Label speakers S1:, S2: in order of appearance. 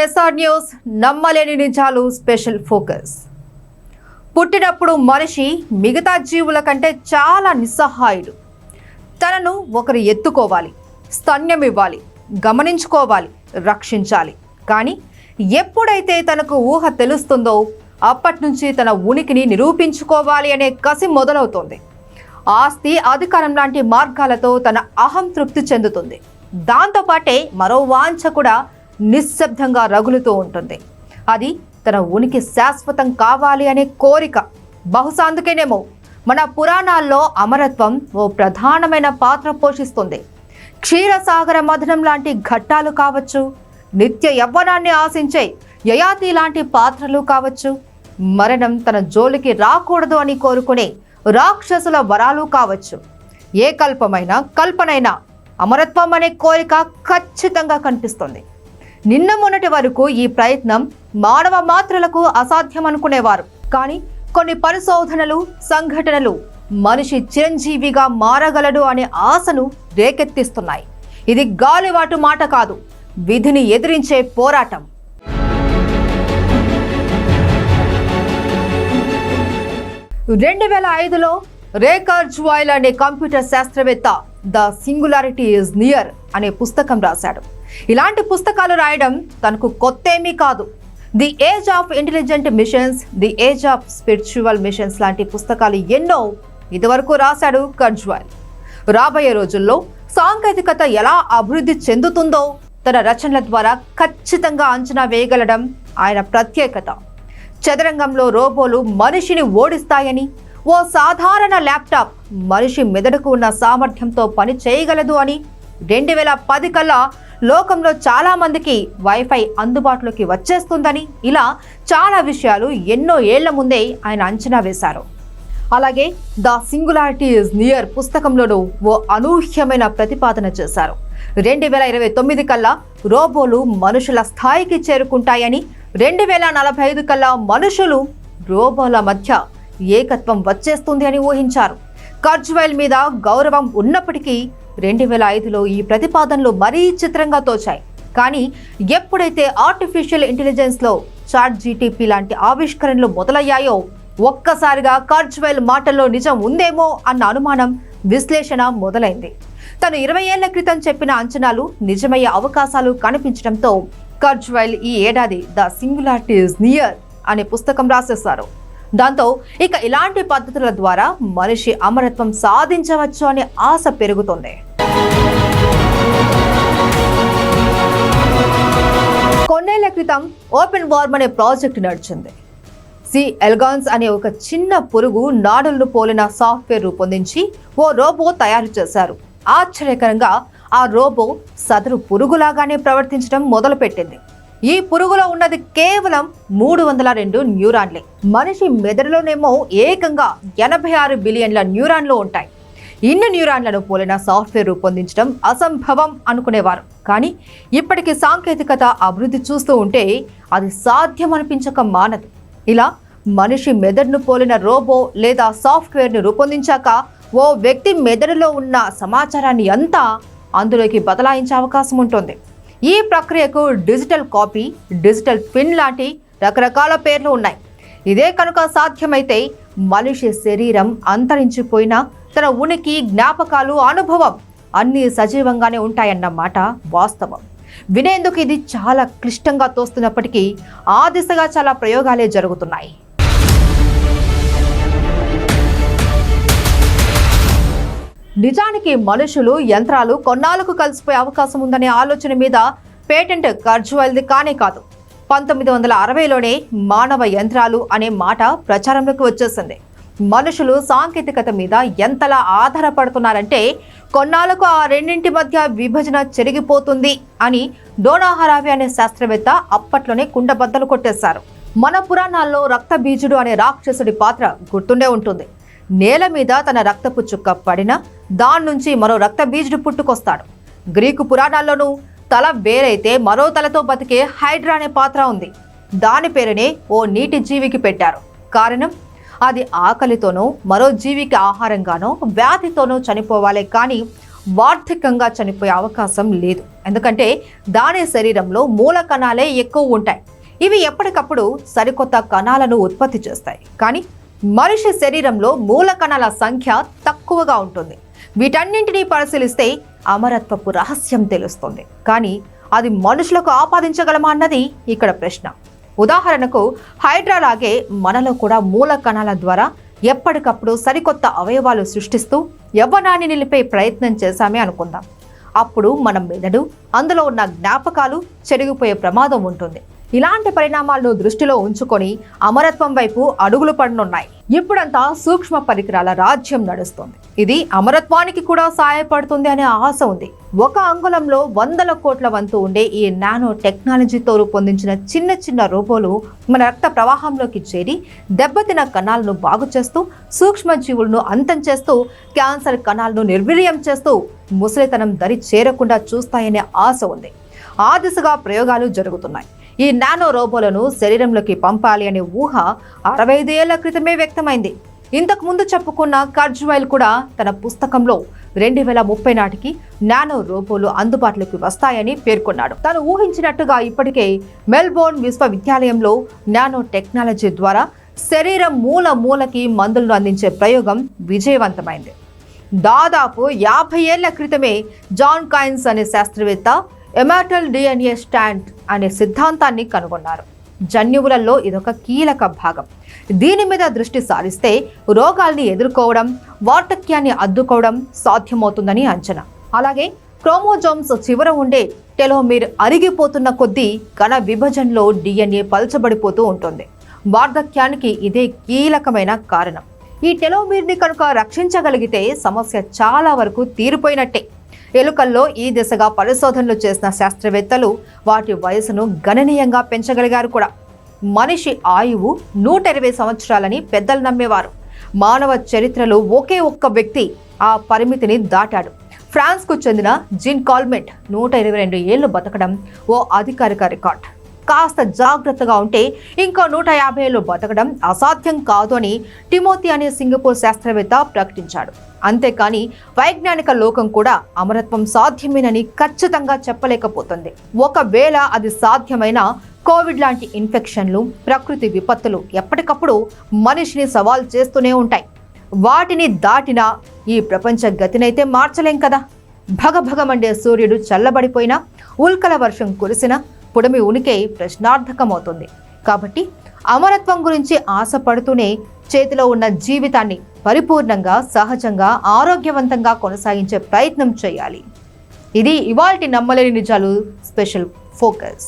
S1: SR news నమ్మలేని నిజాలు special focus. పుట్టినప్పుడు మనిషి మిగతా జీవుల కంటే చాలా నిస్సహాయుడు. తనను ఒకరు ఎత్తుకోవాలి, స్తన్యం ఇవ్వాలి, గమనించుకోవాలి, రక్షించాలి. కానీ ఎప్పుడైతే తనకు ఊహ తెలుస్తుందో అప్పటి నుంచి తన ఉనికిని నిరూపించుకోవాలి అనే కసి మొదలవుతుంది. ఆస్తి, అధికారం లాంటి మార్గాలతో తన అహం తృప్తి చెందుతుంది. దాంతోపాటే మరో వాంఛ కూడా నిశ్శబ్దంగా రగులుతూ ఉంటుంది. అది తన ఉనికి శాశ్వతం కావాలి అనే కోరిక. బహుశా అందుకేనేమో మన పురాణాల్లో అమరత్వం ఓ ప్రధానమైన పాత్ర పోషిస్తుంది. క్షీరసాగర మథనం లాంటి ఘట్టాలు కావచ్చు, నిత్య యవ్వనాన్ని ఆశించే యయాతి లాంటి పాత్రలు కావచ్చు, మరణం తన జోలికి రాకూడదు అని కోరుకునే రాక్షసుల వరాలు కావచ్చు. ఏ కల్పనైనా అమరత్వం అనే కోరిక ఖచ్చితంగా కనిపిస్తుంది. నిన్న మొన్నటి వరకు ఈ ప్రయత్నం మానవ మాత్రలకు అసాధ్యం అనుకునేవారు. కానీ కొన్ని పరిశోధనలు, సంఘటనలు మనిషి చిరంజీవిగా మారగలడు అనే ఆశను రేకెత్తిస్తున్నాయి. ఇది గాలివాటు మాట కాదు, విధిని ఎదిరించే పోరాటం. "2005లో రే కుర్జ్వెయిల్ అనే కంప్యూటర్ శాస్త్రవేత్త ద సింగులారిటీ ఈజ్ నియర్ అనే పుస్తకం రాశాడు. ఇలాంటి పుస్తకాలు రాయడం తనకు కొత్తేమీ కాదు. The age of intelligent machines, the age of spiritual machines లాంటి పుస్తకాలు ఎన్నో ఇదివరకు రాశాడు కుర్జ్వెయిల్. రాబోయే రోజుల్లో సాంకేతికత ఎలా అభివృద్ధి చెందుతుందో తన రచనల ద్వారా ఖచ్చితంగా అంచనా వేయగలడం ఆయన ప్రత్యేకత. చదరంగంలో రోబోలు మనిషిని ఓడిస్తాయని, ఓ సాధారణ ల్యాప్టాప్ మనిషి మెదడుకు ఉన్న సామర్థ్యంతో పని చేయగలదు అని, 2010 కల్లా లోకంలో చాలా మందికి వైఫై అందుబాటులోకి వచ్చేస్తుందని, ఇలా చాలా విషయాలు ఎన్నో ఏళ్ల ముందే ఆయన అంచనా వేశారు. అలాగే ద సింగులారిటీ ఈజ్ నియర్ పుస్తకంలోనూ ఓ అనూహ్యమైన ప్రతిపాదన చేశారు. 2029 కల్లా రోబోలు మనుషుల స్థాయికి చేరుకుంటాయని, 2045 కల్లా మనుషులు రోబోల మధ్య ఏకత్వం వచ్చేస్తుంది అని ఊహించారు. కుర్జ్వెయిల్ మీద గౌరవం ఉన్నప్పటికీ 2005లో ఈ ప్రతిపాదనలు మరీ చిత్రంగా తోచాయి. కానీ ఎప్పుడైతే ఆర్టిఫిషియల్ ఇంటెలిజెన్స్లో ChatGPT లాంటి ఆవిష్కరణలు మొదలయ్యాయో ఒక్కసారిగా కుర్జ్వెయిల్ మాటల్లో నిజం ఉందేమో అన్న అనుమానం, విశ్లేషణ మొదలైంది. తను 20 ఏళ్ల క్రితం చెప్పిన అంచనాలు నిజమయ్యే అవకాశాలు కనిపించడంతో కుర్జ్వెయిల్ ఈ ఏడాది ద సింగులారిటీ ఈజ్ నియర్ అనే పుస్తకం రాసేశారు. దాంతో ఇక ఇలాంటి పద్ధతుల ద్వారా మనిషి అమరత్వం సాధించవచ్చు అనే ఆశ పెరుగుతుంది. కొన్నేళ్ల క్రితం ఓపెన్ వార్మ్ అనే ప్రాజెక్టు నడిచింది. సి ఎలిగాన్స్ అనే ఒక చిన్న పురుగు నాడులను పోలిన సాఫ్ట్వేర్ రూపొందించి ఓ రోబో తయారు చేశారు. ఆశ్చర్యకరంగా ఆ రోబో సదరు పురుగులాగానే ప్రవర్తించడం మొదలుపెట్టింది. ఈ పురుగులో ఉన్నది కేవలం 302 న్యూరాన్లే. మనిషి మెదడులోనేమో ఏకంగా 86 బిలియన్ల న్యూరాన్లు ఉంటాయి. ఇన్ని న్యూరాన్లను పోలిన సాఫ్ట్వేర్ రూపొందించడం అసంభవం అనుకునేవారు. కానీ ఇప్పటికీ సాంకేతికత అభివృద్ధి చూస్తూ ఉంటే అది సాధ్యం అనిపించక మానదు. ఇలా మనిషి మెదడును పోలిన రోబో లేదా సాఫ్ట్వేర్ను రూపొందించాక ఓ వ్యక్తి మెదడులో ఉన్న సమాచారాన్ని అంతా అందులోకి బదలాయించే అవకాశం ఉంటుంది. ఈ ప్రక్రియకు డిజిటల్ కాపీ, డిజిటల్ ట్విన్ లాంటి రకరకాల పేర్లు ఉన్నాయి. ఇదే కనుక సాధ్యమైతే మనిషి శరీరం అంతరించిపోయినా తన ఉనికి, జ్ఞాపకాలు, అనుభవం అన్నీ సజీవంగానే ఉంటాయన్నమాట వాస్తవం. వినేందుకు ఇది చాలా క్లిష్టంగా తోస్తున్నప్పటికీ ఆ దిశగా చాలా ప్రయోగాలే జరుగుతున్నాయి. నిజానికి మనుషులు, యంత్రాలు కొన్నాళ్లకు కలిసిపోయే అవకాశం ఉందనే ఆలోచన మీద పేటెంట్ కుర్జ్వెయిల్ది కానే కాదు. 1960లోనే మానవ యంత్రాలు అనే మాట ప్రచారంలోకి వచ్చేసింది. మనుషులు సాంకేతికత మీద ఎంతలా ఆధారపడుతున్నారంటే కొన్నాళ్లకు ఆ రెండింటి మధ్య విభజన చెరిగిపోతుంది అని డోనా హరావే అనే శాస్త్రవేత్త అప్పట్లోనే కుండబద్దలు కొట్టేశారు. మన పురాణాల్లో రక్తబీజుడు అనే రాక్షసుడి పాత్ర గుర్తుండే ఉంటుంది. నేల మీద తన రక్తపు చుక్క పడినా దాని నుంచి మరో రక్తబీజుడు పుట్టుకొస్తాడు. గ్రీకు పురాణాల్లోనూ తల వేరైతే మరో తలతో బతికే హైడ్రా అనే పాత్ర ఉంది. దాని పేరునే ఓ నీటి జీవికి పెట్టారు. కారణం అది ఆకలితోనో, మరో జీవికి ఆహారంగానో, వ్యాధితోనో చనిపోవాలే కానీ వార్ధక్యంగా చనిపోయే అవకాశం లేదు. ఎందుకంటే దాని శరీరంలో మూల కణాలే ఎక్కువ ఉంటాయి. ఇవి ఎప్పటికప్పుడు సరికొత్త కణాలను ఉత్పత్తి చేస్తాయి. కానీ మనిషి శరీరంలో మూల కణాల సంఖ్య తక్కువగా ఉంటుంది. వీటన్నింటినీ పరిశీలిస్తే అమరత్వపు రహస్యం తెలుస్తుంది. కానీ అది మనుషులకు ఆపాదించగలమా అన్నది ఇక్కడ ప్రశ్న. ఉదాహరణకు హైడ్రా లాగే మనలో కూడా మూల కణాల ద్వారా ఎప్పటికప్పుడు సరికొత్త అవయవాలు సృష్టిస్తూ యవ్వనాన్ని నిలిపే ప్రయత్నం చేశామే అనుకుందాం. అప్పుడు మన మెదడు, అందులో ఉన్న జ్ఞాపకాలు చెరిగిపోయే ప్రమాదం ఉంటుంది. ఇలాంటి పరిణామాలను దృష్టిలో ఉంచుకొని అమరత్వం వైపు అడుగులు పడనున్నాయి. ఇప్పుడంతా సూక్ష్మ పరికరాల రాజ్యం నడుస్తుంది. ఇది అమరత్వానికి కూడా సహాయపడుతుంది అనే ఆశ ఉంది. ఒక అంగుళంలో 100 కోట్ల వంతు ఉండే ఈ నానో టెక్నాలజీతో రూపొందించిన చిన్న చిన్న రోబోలు మన రక్త ప్రవాహంలోకి చేరి దెబ్బతిన కణాలను బాగు చేస్తూ, సూక్ష్మ జీవులను అంతం చేస్తూ, క్యాన్సర్ కణాలను నిర్వీర్యం చేస్తూ ముసలితనం దరి చేరకుండా చూస్తాయనే ఆశ ఉంది. ఆ దిశగా ప్రయోగాలు జరుగుతున్నాయి. ఈ నానో రోబోలను శరీరంలోకి పంపాలి అనే ఊహ 65 ఏళ్ల క్రితమే వ్యక్తమైంది. ఇంతకు ముందు చెప్పుకున్న కర్జ్వైల్ కూడా తన పుస్తకంలో 2030 నాటికి నానో రోబోలు అందుబాటులోకి వస్తాయని పేర్కొన్నాడు. తాను ఊహించినట్టుగా ఇప్పటికే మెల్బోర్న్ విశ్వవిద్యాలయంలో నానో టెక్నాలజీ ద్వారా శరీరం మూలకి మందులను అందించే ప్రయోగం విజయవంతమైంది. దాదాపు 50 ఏళ్ల క్రితమే జాన్ కైన్స్ అనే శాస్త్రవేత్త ఎమాటల్ DNA స్టాండ్ అనే సిద్ధాంతాన్ని కనుగొన్నారు. జన్యువులలో ఇదొక కీలక భాగం. దీని మీద దృష్టి సారిస్తే రోగాల్ని ఎదుర్కోవడం, వార్ధక్యాన్ని అడ్డుకోవడం సాధ్యమవుతుందని అంచనా. అలాగే క్రోమోజోమ్స్ చివర ఉండే టెలోమీర్ అరిగిపోతున్న కొద్దీ కణ విభజనలో DNA పలచబడిపోతూ ఉంటుంది. వార్ధక్యానికి ఇదే కీలకమైన కారణం. ఈ టెలోమీర్ని కనుక రక్షించగలిగితే సమస్య చాలా వరకు తీరిపోయినట్టే. ఎలుకల్లో ఈ దిశగా పరిశోధనలు చేసిన శాస్త్రవేత్తలు వాటి వయసును గణనీయంగా పెంచగలిగారు కూడా. మనిషి ఆయువు 120 సంవత్సరాలని పెద్దలు నమ్మేవారు. మానవ చరిత్రలో ఒకే ఒక్క వ్యక్తి ఆ పరిమితిని దాటాడు. ఫ్రాన్స్కు చెందిన జీన్ కాల్మెంట్ 122 ఏళ్లు బతకడం ఓ అధికారిక రికార్డ్. కాస్త జాగ్రత్తగా ఉంటే ఇంకో 150 ఏళ్లు బతకడం అసాధ్యం కాదు అని టిమోతి అనే సింగపూర్ శాస్త్రవేత్త ప్రకటించాడు. అంతేకాని వైజ్ఞానిక లోకం కూడా అమరత్వం సాధ్యమేనని ఖచ్చితంగా చెప్పలేకపోతుంది. ఒకవేళ అది సాధ్యమైన కోవిడ్ లాంటి ఇన్ఫెక్షన్లు, ప్రకృతి విపత్తులు ఎప్పటికప్పుడు మనిషిని సవాల్ చేస్తూనే ఉంటాయి. వాటిని దాటినా ఈ ప్రపంచ గతినైతే మార్చలేం కదా. భగభగమండే సూర్యుడు చల్లబడిపోయినా, ఉల్కల వర్షం కురిసినా పుడమి ఉనికి ప్రశ్నార్థకమవుతుంది. కాబట్టి అమరత్వం గురించి ఆశపడుతూనే చేతిలో ఉన్న జీవితాన్ని పరిపూర్ణంగా, సహజంగా, ఆరోగ్యవంతంగా కొనసాగించే ప్రయత్నం చేయాలి. ఇది ఇవాల్టి నమ్మలేని నిజాలు స్పెషల్ ఫోకస్.